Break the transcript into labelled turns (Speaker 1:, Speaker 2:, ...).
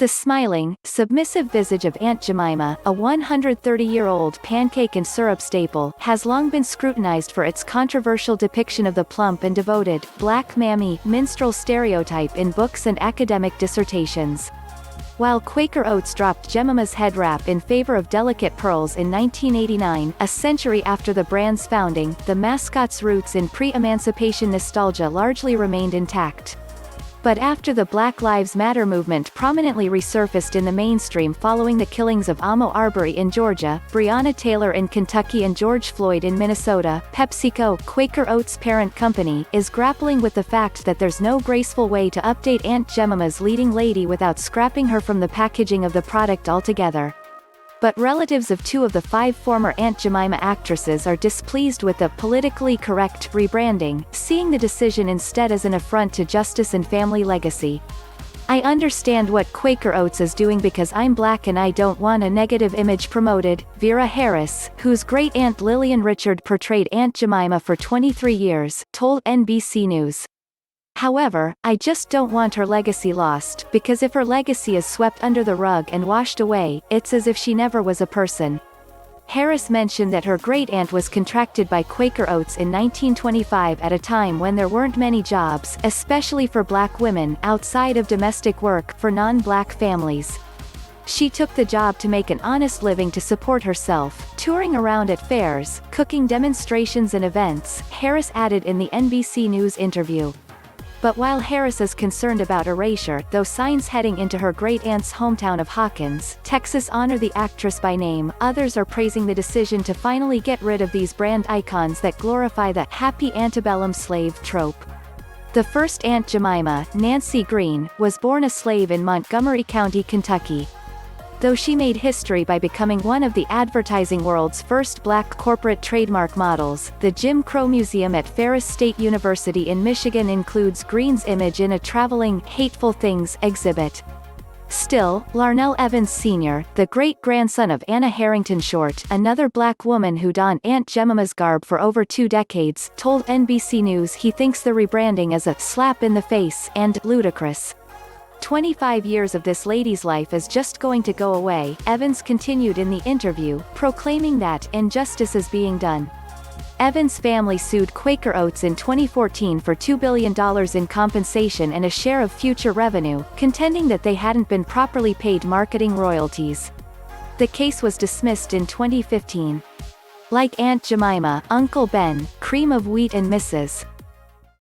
Speaker 1: The smiling, submissive visage of Aunt Jemima, a 130-year-old pancake and syrup staple, has long been scrutinized for its controversial depiction of the plump and devoted, black mammy, minstrel stereotype in books and academic dissertations. While Quaker Oats dropped Jemima's head wrap in favor of delicate pearls in 1989, a century after the brand's founding, the mascot's roots in pre-emancipation nostalgia largely remained intact. But after the Black Lives Matter movement prominently resurfaced in the mainstream following the killings of Ahmaud Arbery in Georgia, Breonna Taylor in Kentucky and George Floyd in Minnesota, PepsiCo, Quaker Oats' parent company, is grappling with the fact that there's no graceful way to update Aunt Jemima's leading lady without scrapping her from the packaging of the product altogether. But relatives of 2 of the 5 former Aunt Jemima actresses are displeased with the politically correct rebranding, seeing the decision instead as an affront to justice and family legacy. "I understand what Quaker Oats is doing because I'm black and I don't want a negative image promoted," Vera Harris, whose great-aunt Lillian Richard portrayed Aunt Jemima for 23 years, told NBC News. "However, I just don't want her legacy lost, because if her legacy is swept under the rug and washed away, it's as if she never was a person." Harris mentioned that her great-aunt was contracted by Quaker Oats in 1925 at a time when there weren't many jobs, especially for black women, outside of domestic work, for non-black families. She took the job to make an honest living to support herself, touring around at fairs, cooking demonstrations and events, Harris added in the NBC News interview. But while Harris is concerned about erasure, though signs heading into her great-aunt's hometown of Hawkins, Texas honor the actress by name, others are praising the decision to finally get rid of these brand icons that glorify the happy antebellum slave trope. The first Aunt Jemima, Nancy Green, was born a slave in Montgomery County, Kentucky. Though she made history by becoming one of the advertising world's first black corporate trademark models, the Jim Crow Museum at Ferris State University in Michigan includes Green's image in a traveling Hateful Things exhibit. Still, Larnell Evans Sr., the great-grandson of Anna Harrington Short, another black woman who donned Aunt Jemima's garb for over 2 decades, told NBC News he thinks the rebranding is a slap in the face and ludicrous. 25 years of this lady's life is just going to go away, Evans continued in the interview, proclaiming that injustice is being done. Evans' family sued Quaker Oats in 2014 for $2 billion in compensation and a share of future revenue, contending that they hadn't been properly paid marketing royalties. The case was dismissed in 2015. Like Aunt Jemima, Uncle Ben, cream of wheat and Mrs.